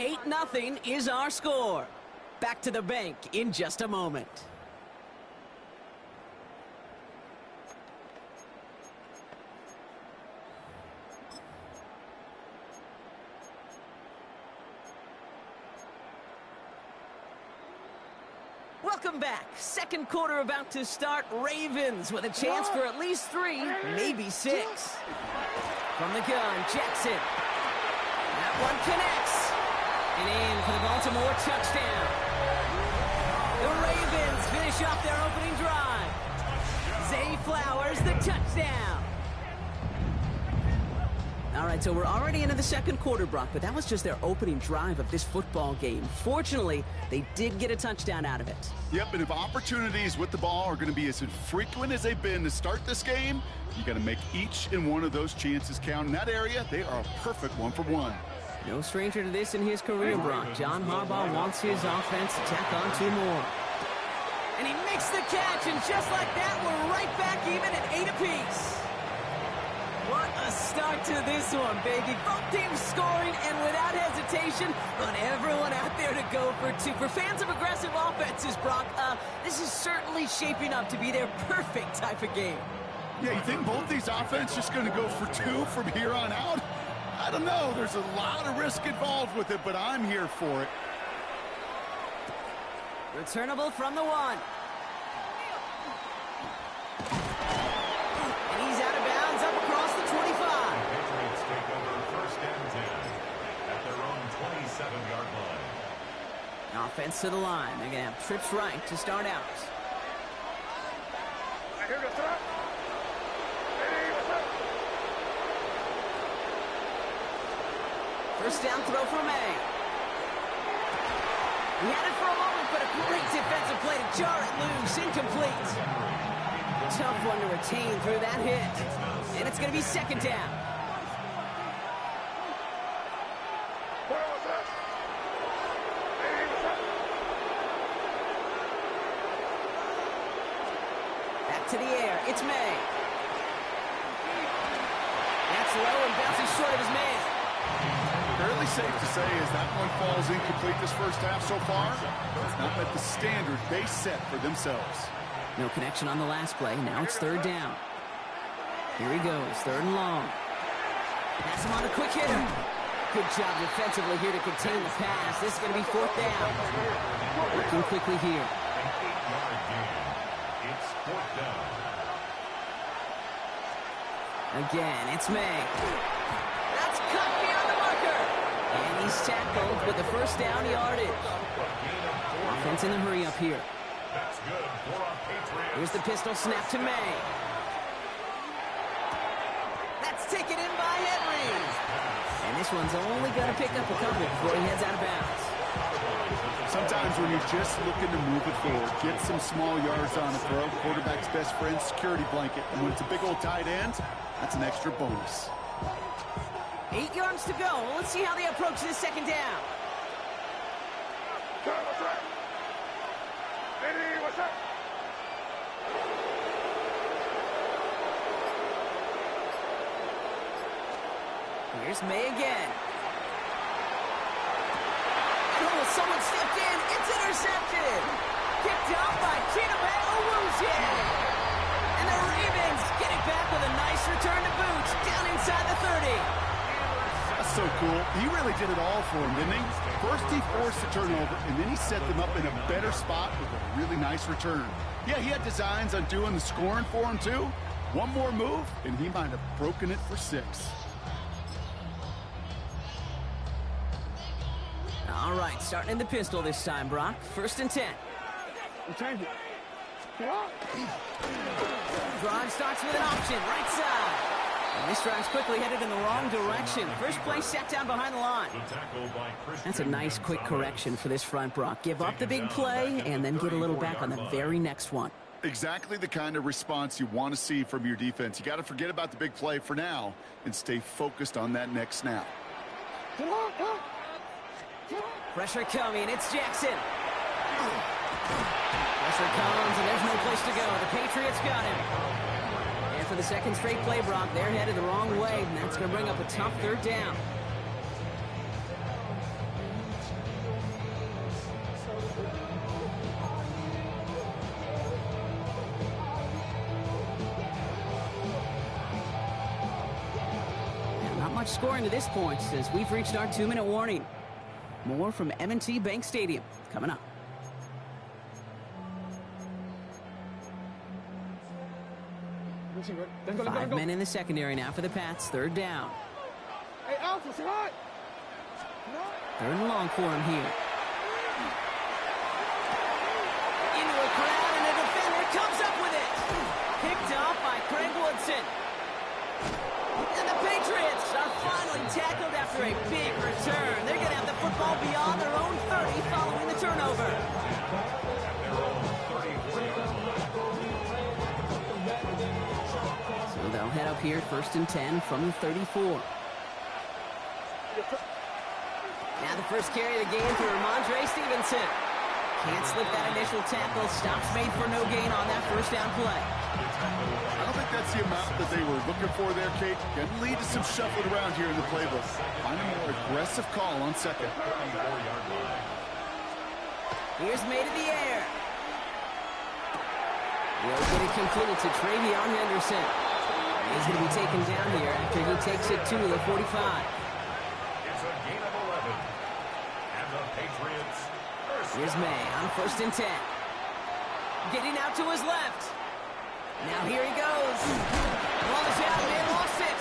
8-0 is our score. Back to the bank in just a moment. Welcome back. Second quarter about to start. Ravens with a chance for at least 3, maybe 6. From the gun, Jackson. That one connects. And in for the Baltimore touchdown. The Ravens finish off their opening drive. Zay Flowers, the touchdown. All right, so we're already into the second quarter, Brock, but that was just their opening drive of this football game. Fortunately, they did get a touchdown out of it. Yep, and if opportunities with the ball are going to be as frequent as they've been to start this game, you got to make each and one of those chances count. In that area, they are a perfect 1-for-1. No stranger to this in his career, Brock. John Harbaugh wants his offense to tack on 2 more. And he makes the catch, and just like that, we're right back even at 8 apiece. What a start to this one, baby. Both teams scoring, and without hesitation, run everyone out there to go for 2. For fans of aggressive offenses, Brock, this is certainly shaping up to be their perfect type of game. Yeah, you think both these offenses just going to go for 2 from here on out? I don't know. There's a lot of risk involved with it, but I'm here for it. Returnable from the 1. And he's out of bounds up across the 25. Patriots take over 1st and 10 at their own 27-yard line. Offense to the line. They're going to have trips right to start out. First down throw for Meee. He had it for a moment, but a great defensive play to jar it loose. Incomplete. Tough one to retain through that hit. And it's going to be 2nd down. Back to the air. It's Meee. That's low and bounces short of his man. Fairly safe to say as that one falls incomplete this first half so far. It's not met the standard they set for themselves. No connection on the last play. Now it's 3rd down. Here he goes. 3rd and long. Pass him on a quick hitter. Good job defensively here to contain the pass. This is going to be 4th down. Working quickly here. An 8-yard gain. It's 4th down. Again, it's Meee. That's cut beyond the marker. And he's tackled with the first down yardage. Offense in the hurry up here. That's good for a Patriot. Here's the pistol snap to Meee. That's taken in by Henry. And this one's only going to pick up a couple before he heads out of bounds. Sometimes when you're just looking to move it forward, get some small yards on the throw, quarterback's best friend, security blanket. And when it's a big old tight end, that's an extra bonus. 8 yards to go. Let's see how they approach this 2nd down. Here's Meee again. Oh, someone stepped in. It's intercepted. Picked up by Chidobe Awuzie. And the Ravens get it back with a nice return to boot down inside the 30. That's so cool. He really did it all for him, didn't he? First he forced the turnover, and then he set them up in a better spot with a really nice return. Yeah, he had designs on doing the scoring for him, too. One more move, and he might have broken it for 6. All right, starting in the pistol this time, Brock. 1st and 10. Drive starts with an option, right side. And this drive's quickly headed in the wrong direction. First play sat down behind the line. That's a nice, quick correction for this front, Brock. Give up the big play and then get a little back on the very next one. Exactly the kind of response you want to see from your defense. You got to forget about the big play for now and stay focused on that next snap. Pressure coming. It's Jackson. Pressure comes, and there's no place to go. The Patriots got him. And for the 2nd straight play, Brock, they're headed the wrong way, and that's going to bring up a tough 3rd down. scoring to this point as we've reached our 2-minute warning. More from M&T Bank Stadium coming up. Five men in the secondary now for the Pats. Third down. Third and long for him here. Into a crowd, and a defender comes up with it. Picked off by Craig Woodson. And the Patriots are finally tackled after a big return. They're going to have the football beyond their own 30 following the turnover. So they'll head up here, 1st and 10 from the 34. Now the first carry of the game for Ramondre Stevenson. Can't slip that initial tackle. Stops made for no gain on that first down play. I don't think that's the amount that they were looking for there, Kate. Can lead to some shuffling around here in the playbook. Find a more aggressive call on second. Here's Meee to the air. Will get it completed to Travion Henderson. He's going to be taken down here after he takes it to the 45. It's a gain of 11. And the Patriots. Here's Meee on 1st and 10. Getting out to his left. Now here he goes. Ball is out, they lost it.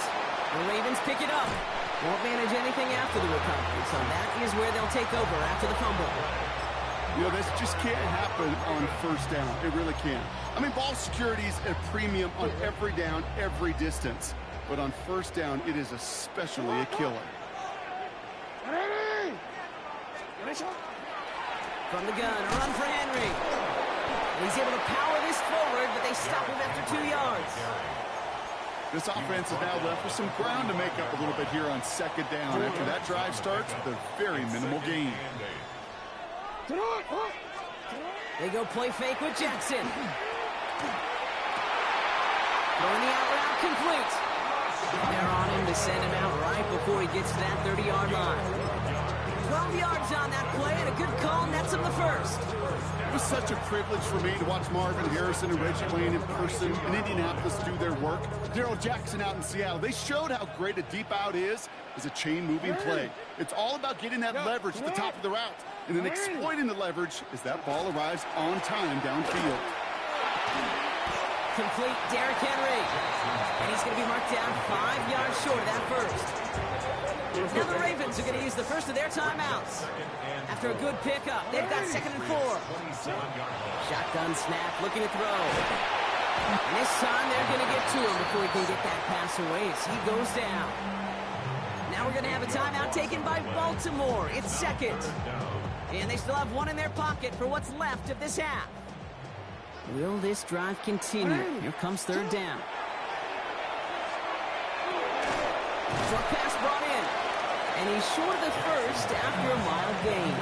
The Ravens pick it up. Won't manage anything after the recovery, so that is where they'll take over after the fumble. You know, this just can't happen on 1st down. It really can't. I mean, ball security is a premium on every down, every distance. But on 1st down, it is especially a killer. From the gun, a run for Henry. He's able to power this forward, but they stop him after 2 yards. This offense is now left with some ground to make up a little bit here on 2nd down after that drive starts with a very minimal gain. They go play fake with Jackson. Throwing the out route complete. They're on him to send him out right before he gets to that 30-yard line. 12 yards on that play, and a good call nets him the first. It was such a privilege for me to watch Marvin Harrison and Reggie Wayne in person in Indianapolis do their work. Darrell Jackson out in Seattle. They showed how great a deep out is as a chain-moving play. It's all about getting that leverage at the top of the route and then exploiting the leverage as that ball arrives on time downfield. Complete Derrick Henry. And he's going to be marked down 5 yards short of that first. Now the Ravens are going to use the first of their timeouts. After a good pickup, they've got 2nd and 4. Shotgun snap, looking to throw. And this time they're going to get to him before he can get that pass away as he goes down. Now we're going to have a timeout taken by Baltimore. It's 2nd. And they still have one in their pocket for what's left of this half. Will this drive continue? Here comes 3rd down. Short pass brought in. And he's short of the first after a mild gain.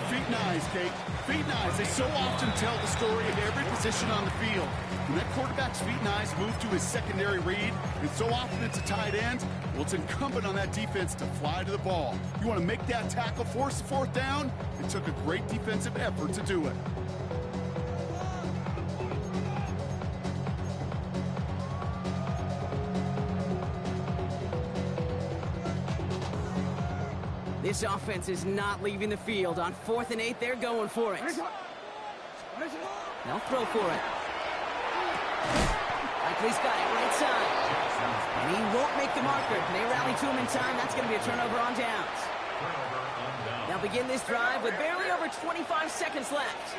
Feet and eyes, Kate. Feet and eyes. They so often tell the story of every position on the field. When that quarterback's feet and eyes move to his secondary read, and so often it's a tight end, well, it's incumbent on that defense to fly to the ball. You want to make that tackle, force the 4th down? It took a great defensive effort to do it. This offense is not leaving the field. On 4th and 8, they're going for it. They'll throw for it. Likely's got it right side. And he won't make the marker. They rally to him in time. That's going to be a turnover on downs. They'll begin this drive with barely over 25 seconds left.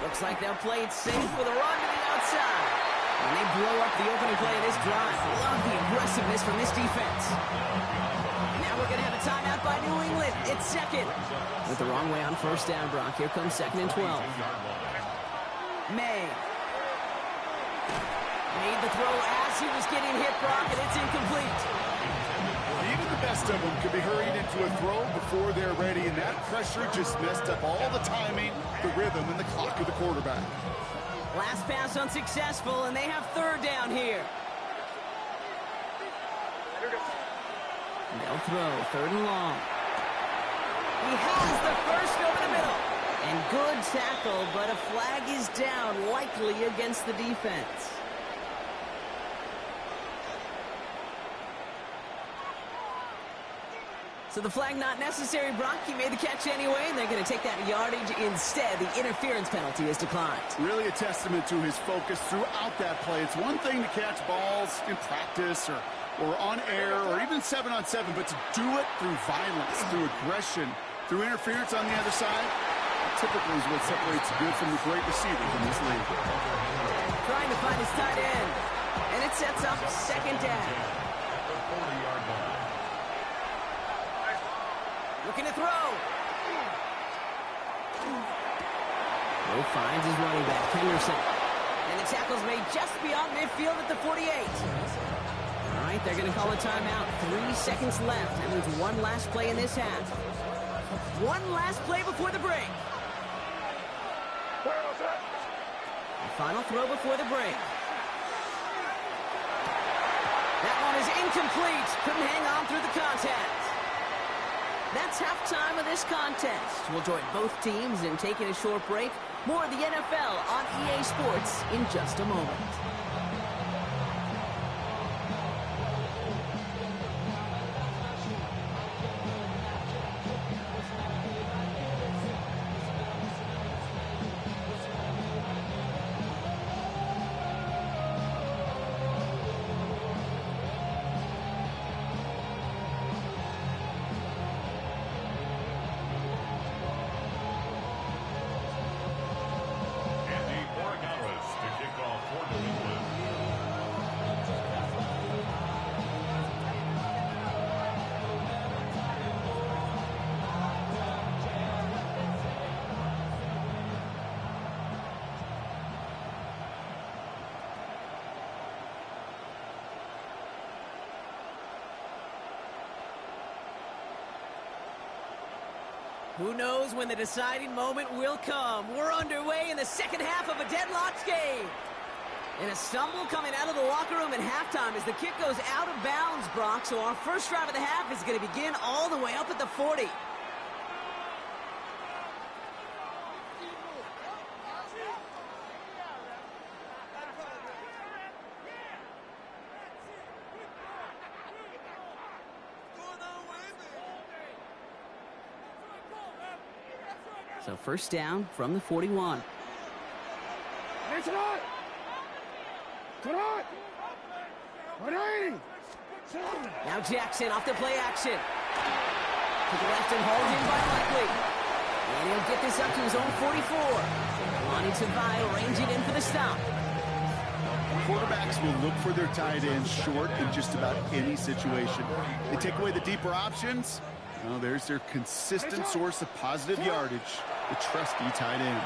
Looks like they'll play it safe with a run to the outside. And they blow up the opening play of this drive. Love the aggressiveness from this defense. Now we're going to have a timeout by New England. It's 2nd. With the wrong way on 1st down, Brock. Here comes 2nd and 12. Meee. Made the throw as he was getting hit, Brock, and it's incomplete. Even the best of them could be hurried into a throw before they're ready, and that pressure just messed up all the timing, the rhythm, and the clock of the quarterback. Last pass unsuccessful, and they have 3rd down here. They'll throw 3rd and long. He has the first over the middle. And good tackle, but a flag is down, likely against the defense. So the flag not necessary, Brock. He made the catch anyway, and they're going to take that yardage instead. The interference penalty is declined. Really a testament to his focus throughout that play. It's one thing to catch balls in practice or on air or even 7-on-7, but to do it through violence, through aggression, through interference on the other side, typically is what separates good from the great receivers in this league. Trying to find his tight end, and it sets up second down. The 40-yard line. Looking to throw. Lowe finds his running back, Henderson. And the tackle's made just beyond midfield at the 48. All right, they're going to call a timeout. 3 seconds left. That means one last play in this half. One last play before the break. The final throw before the break. That one is incomplete. Couldn't hang on through the contact. That's halftime of this contest. We'll join both teams in taking a short break. More of the NFL on EA Sports in just a moment. Who knows when the deciding moment will come? We're underway in the second half of a deadlocked game. And a stumble coming out of the locker room at halftime as the kick goes out of bounds, Brock. So our first drive of the half is going to begin all the way up at the 40. So first down from the 41. Now Jackson off the play action. To the left and hauled in by Likely. And he'll get this up to his own 44. Lonnie Tavai range it in for the stop. Quarterbacks will look for their tight ends short in just about any situation. They take away the deeper options. Well, there's their consistent source of positive yardage, the trusty tight end.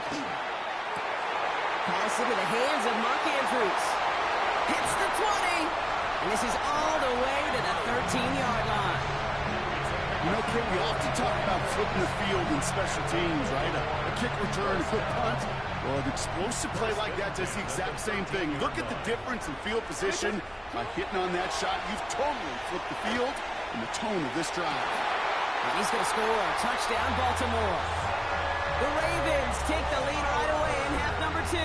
Pass into the hands of Mark Andrews. Hits the 20. And this is all the way to the 13-yard line. You know, Kate, we often talk about flipping the field in special teams, right? A kick return, a quick punt. Well, an explosive play like that does the exact same thing. Look at the difference in field position. By hitting on that shot, you've totally flipped the field and the tone of this drive. And he's going to score a touchdown, Baltimore. The Ravens take the lead right away in half number 2.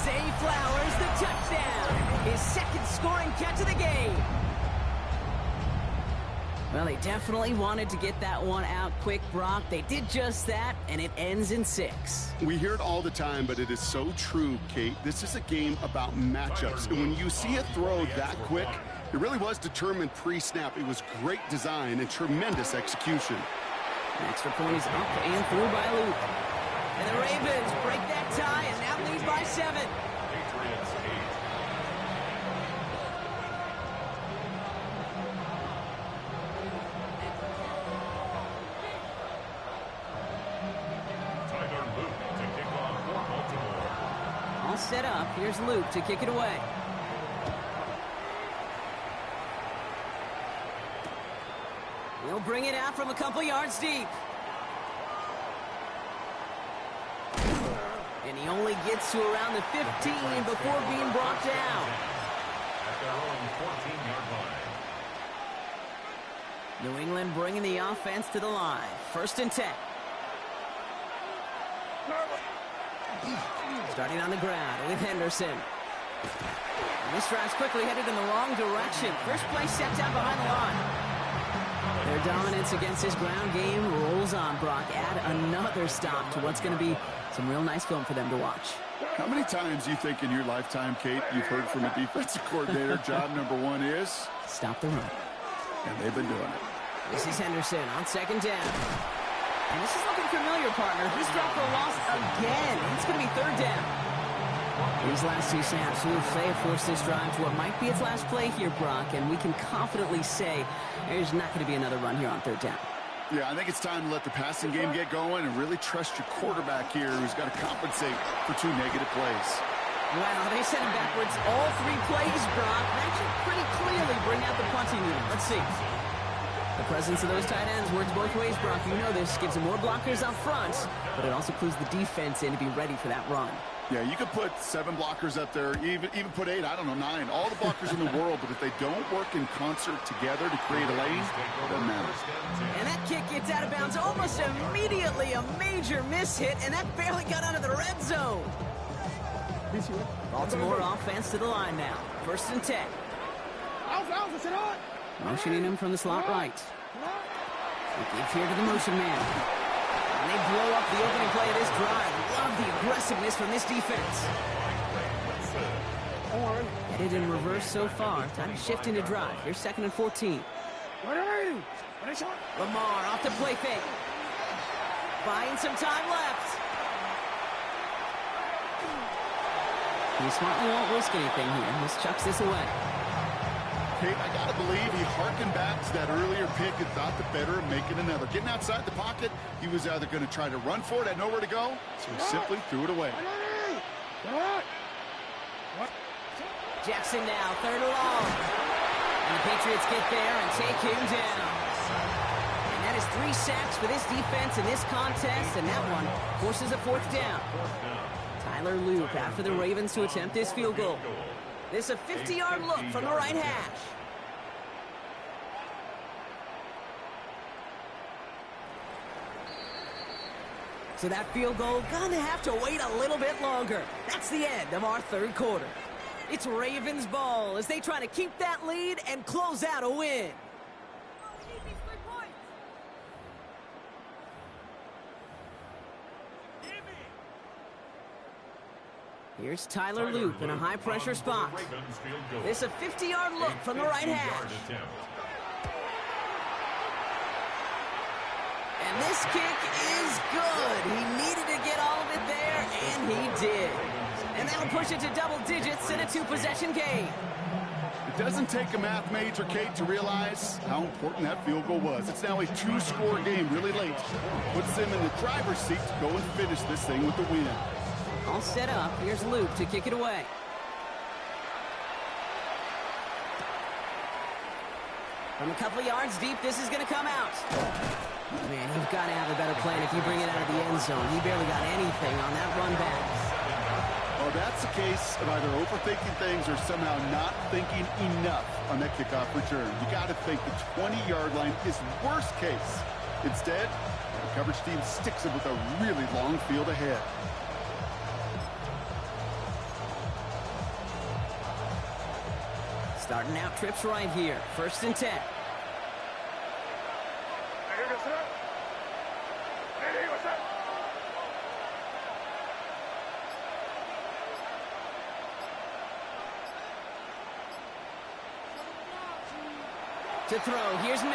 Zay Flowers, the touchdown. His second scoring catch of the game. Well, they definitely wanted to get that one out quick, Brock. They did just that, and it ends in 6. We hear it all the time, but it is so true, Kate. This is a game about matchups. And when you see a throw that quick, it really was determined pre-snap. It was great design and tremendous execution. The extra point is up and through by Luke. And the Ravens break that tie and now lead by 7. Patriots 8. Tyler Luke to kick off for Baltimore. All set up. Here's Luke to kick it away. He'll bring it out from a couple yards deep. And he only gets to around the 15 before being brought down. At their own 14-yard line. New England bringing the offense to the line. 1st and 10. Starting on the ground with Henderson. And this drive's quickly headed in the wrong direction. First play set down behind the line. Their dominance against his ground game rolls on, Brock. Add another stop to what's going to be some real nice film for them to watch. How many times do you think in your lifetime, Kate, you've heard from a defensive coordinator, job number one is? Stop the run. And they've been doing it. This is Henderson on second down. And this is looking familiar, partner. He's dropped for a loss again. It's going to be third down. These last two snaps will have forced this drive to what might be its last play here, Brock, and we can confidently say there's not going to be another run here on third down. Yeah, I think it's time to let the passing game get going and really trust your quarterback here, who's got to compensate for 2 negative plays. Wow, they sent him backwards all 3 plays, Brock. That should pretty clearly bring out the punting unit. Let's see. The presence of those tight ends works both ways, Brock. You know this. Gives them more blockers up front, but it also clues the defense in to be ready for that run. Yeah, you could put 7 blockers up there, even put 8, I don't know, 9, all the blockers in the world, but if they don't work in concert together to create a lane, it doesn't matter. And that kick gets out of bounds almost immediately. A major miss hit, and that barely got out of the red zone. Baltimore offense to the line now. 1st and 10. Motioning him from the slot right. They give here to the motion man. And they blow up the opening play of this drive. Love the aggressiveness from this defense. Headed in reverse so far. Time to shift into drive. Here's 2nd and 14. Lamar off the play fake. Buying some time left. He smartly won't risk anything here. Just chucks this away. Kate, I got to believe he harkened back to that earlier pick and thought the better of making another. Getting outside the pocket, he was either going to try to run for it, had nowhere to go, so he simply threw it away. Jackson now, 3rd and long. And the Patriots get there and take him down. And that is 3 sacks for this defense in this contest, and that one forces a 4th down. Tyler Loop after the Ravens to attempt this field goal. This a 50-yard look from the right hash. So that field goal gonna have to wait a little bit longer. That's the end of our 3rd quarter. It's Ravens ball as they try to keep that lead and close out a win. Here's Tyler Loop in a high-pressure spot. This a 50-yard look from the right hash. And this kick is good. He needed to get all of it there, and he did. And that'll push it to double digits in a 2-possession game. It doesn't take a math major, Kate, to realize how important that field goal was. It's now a 2-score game really late. Puts them in the driver's seat to go and finish this thing with the win. All set up. Here's Loop to kick it away. From a couple of yards deep, this is going to come out. Man, you've got to have a better plan if you bring it out of the end zone. He barely got anything on that run back. Well, that's a case of either overthinking things or somehow not thinking enough on that kickoff return. You got to think the 20-yard line is worst case. Instead, the coverage team sticks it with a really long field ahead. Starting out trips right here. 1st and 10. To throw, here's Meee.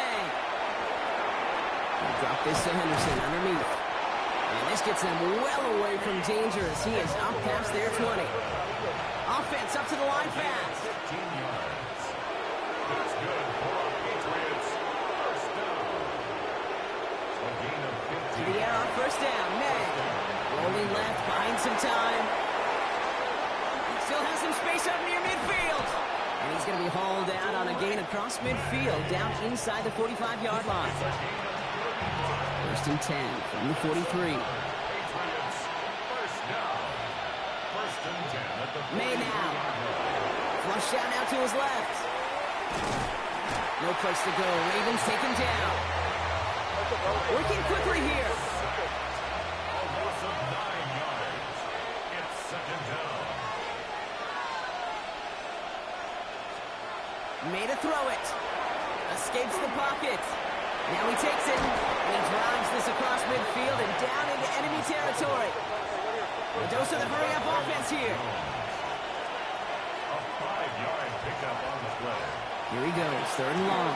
Drop this to Henderson underneath. And this gets them well away from danger as he is up past their 20. Offense up to the line fast. 15 yards. That's good for our Patriots. 1st down. A gain of 15. To the air on 1st down. Meee. Rolling left, buying some time. Still has some space up near midfield. And he's going to be hauled out on a gain across midfield, down inside the 45-yard line. 1st and 10 from the 43. Patriots. 1st down. 1st and 10 at the 40. Meee now. Flush out now to his left. No place to go. Ravens take him down. Working quickly here. Almost 9 yards. It's 2nd down. Made a throw it. Escapes the pocket. Now he takes it, and he drives this across midfield and down into enemy territory. A dose of the hurry-up offense here. A 5-yard pickup on the play. Here he goes, 3rd and long.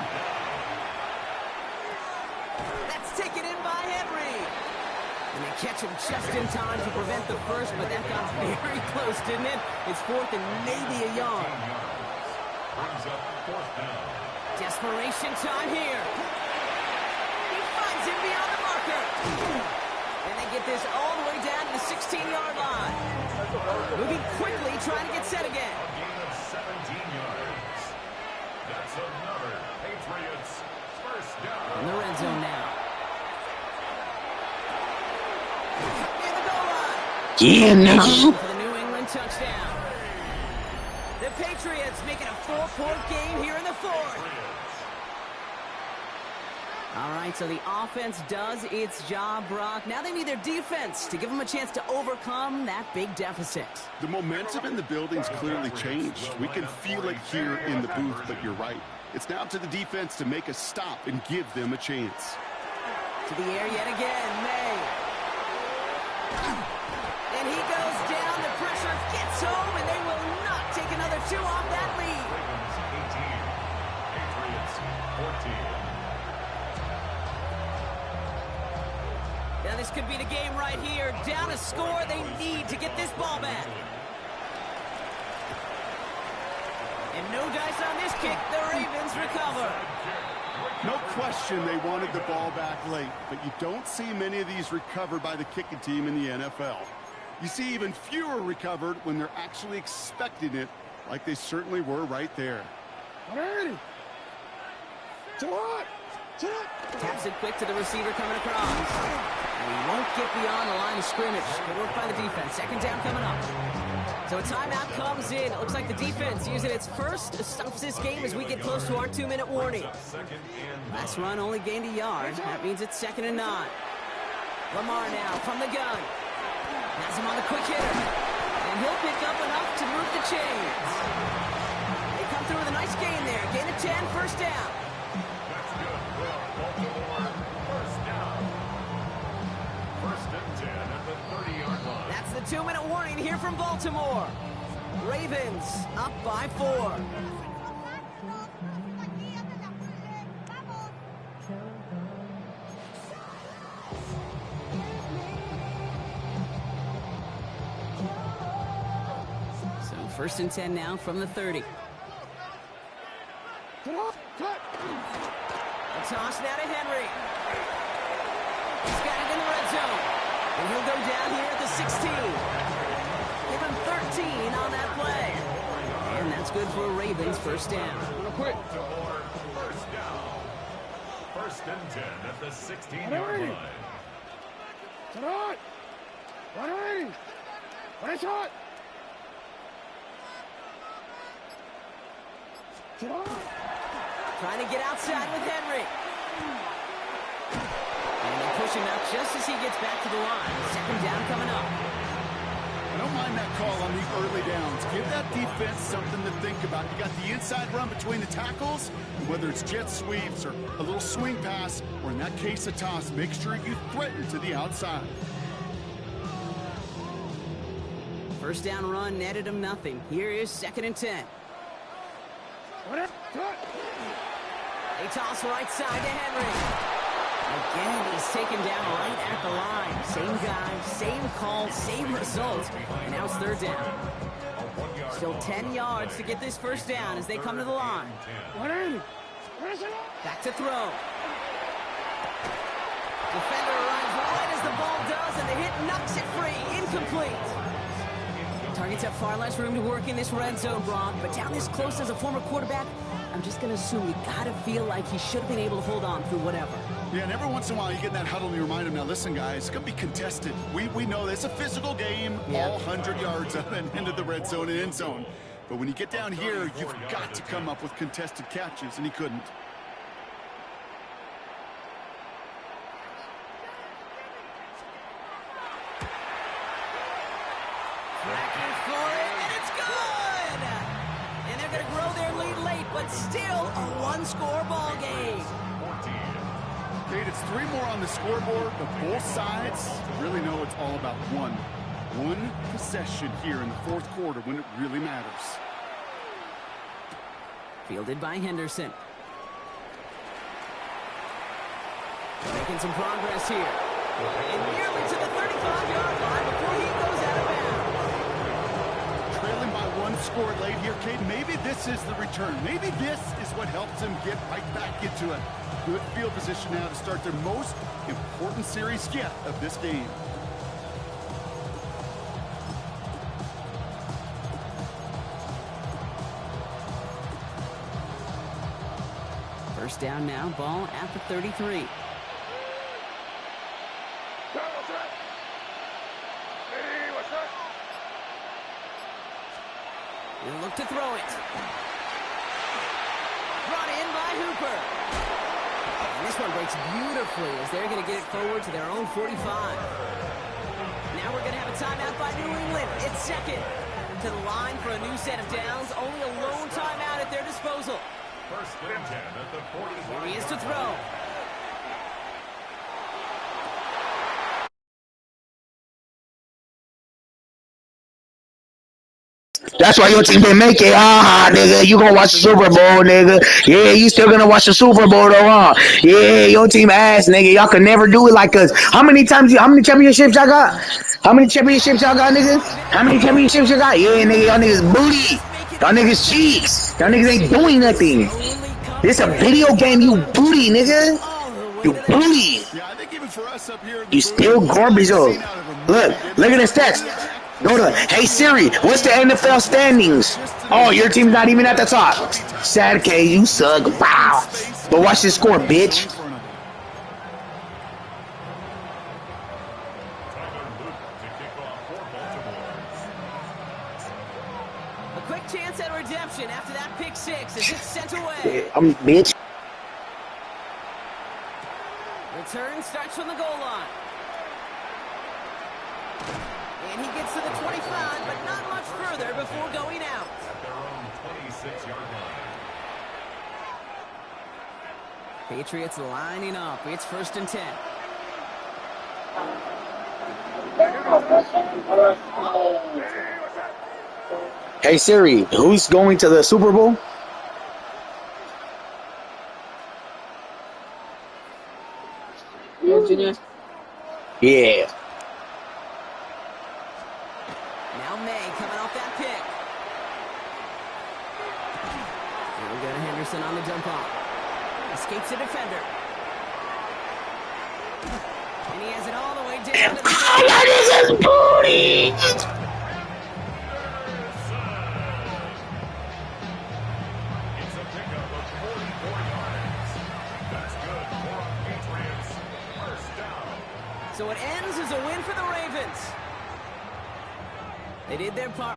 That's taken in by Henry. And they catch him just in time to prevent the first, but that got very close, didn't it? It's 4th and maybe a yard. Brings up 4th down. Desperation time here. He finds him beyond the marker. And they get this all the way down to the 16-yard line. Moving quickly, trying to get set again. A gain of 17 yards. That's another Patriots first down. In the red zone now. In the goal line. Yeah, no. For the New England touchdown. The Patriots making a 4-point game here in the 4th. All right, so the offense does its job, Brock. Now they need their defense to give them a chance to overcome that big deficit. The momentum in the building's clearly changed. We can feel it here in the booth, but you're right. It's now to the defense to make a stop and give them a chance. To the air yet again, Meee. And he goes down. The pressure gets home, and they will not take another 2 off that lead. Ravens 18, Patriots 14. Now this could be the game right here. Down a score, they need to get this ball back. And no dice on this kick. The Ravens recover. No question they wanted the ball back late, but you don't see many of these recovered by the kicking team in the NFL. You see even fewer recovered when they're actually expecting it, like they certainly were right there. Taps it quick to the receiver coming across. And he won't get beyond the line of scrimmage. Good work by the defense. 2nd down coming up. So a timeout comes in. It looks like the defense using its first stops this game as we get close to our 2-minute warning. Last run only gained a yard. That means it's 2nd and 9. Lamar now from the gun. Has him on the quick hitter. And he'll pick up enough to move the chains. They come through with a nice gain there. Gain of 10, 1st down. That's good for Baltimore. First down. 1st and 10 at the 30-yard line. That's the 2-minute warning here from Baltimore. Ravens up by 4. So 1st and 10 now from the 30. A toss now to Henry. He's got it in the red zone. And he'll go down here at the 16. Give him 13 on that play. And that's good for a Ravens 1st down. Baltimore first down. 1st and 10 at the 16-yard line. Trying to get outside with Henry. And they push him out just as he gets back to the line. 2nd down coming up. I don't mind that call on the early downs. Give that defense something to think about. You got the inside run between the tackles, and whether it's jet sweeps or a little swing pass, or in that case a toss, make sure you threaten to the outside. 1st down run netted him nothing. Here is 2nd and 10. They toss right side to Henry. Again, he's taken down right at the line. Same guy, same call, same result. And now it's 3rd down. Still 10 yards to get this 1st down as they come to the line. Back to throw. Defender arrives right as the ball does, and the hit knocks it free. Incomplete. Targets have far less room to work in this red zone, Brock. But down this close as a former quarterback, I'm just going to assume you got to feel like he should have been able to hold on through whatever. Yeah, and every once in a while you get in that huddle and you remind him, now listen, guys, it's going to be contested. We know it's a physical game, all 100 yards up and into the red zone and end zone. But when you get down here, you've got to come up with contested catches, and he couldn't. Tracking for it, and it's good! And they're going to grow their lead late, but still a one-score ball game. Kate, it's 3 more on the scoreboard, but both sides really know it's all about one possession here in the 4th quarter when it really matters. Fielded by Henderson. Making some progress here. And nearly to the 35-yard line before he goes out of bounds. Trailing by 1 score late here, Kate. Maybe this is the return. Maybe this is what helps them get right back into a good field position now to start their most important series yet of this game. First down now, ball at the 33. He'll look to throw it. Brought in by Hooper. And this one breaks beautifully as they're going to get it forward to their own 45. Now we're going to have a timeout by New England. It's second. To the line for a new set of downs. Only a lone timeout at their disposal. First and 10 at the 45. Here he is to throw. That's why your team didn't make it. Nigga, you gonna watch the Super Bowl, nigga. Yeah, you still gonna watch the Super Bowl, though, Yeah, your team ass, nigga. Y'all can never do it like us. How many championships y'all got? How many championships y'all got, nigga? How many championships y'all got? Yeah, nigga, y'all niggas booty. Y'all niggas cheeks. Y'all niggas ain't doing nothing. This a video game, you booty, nigga. You booty. Yeah, I think even for us up here, You still garbage, though. Look at the stats. Go to, hey Siri, what's the NFL standings? Oh, your team's not even at the top. Sad case, you suck. Wow. But watch this score, bitch. A quick chance at redemption after that pick 6 as it's sent away. Bitch. Return starts from the goal line. And he gets to the 25, but not much further before going out. At their own 26-yard line. Patriots lining up. It's 1st and 10. Hey Siri, who's going to the Super Bowl? Yeah. Now Meee coming off that pick. Here we go to Henderson on the jump off. Escapes the defender. And he has it all the way down to the That is his booty. It's a pickup of 44 yards. That's good for a Patriots first down. So it ends as a win for the Ravens. They did their part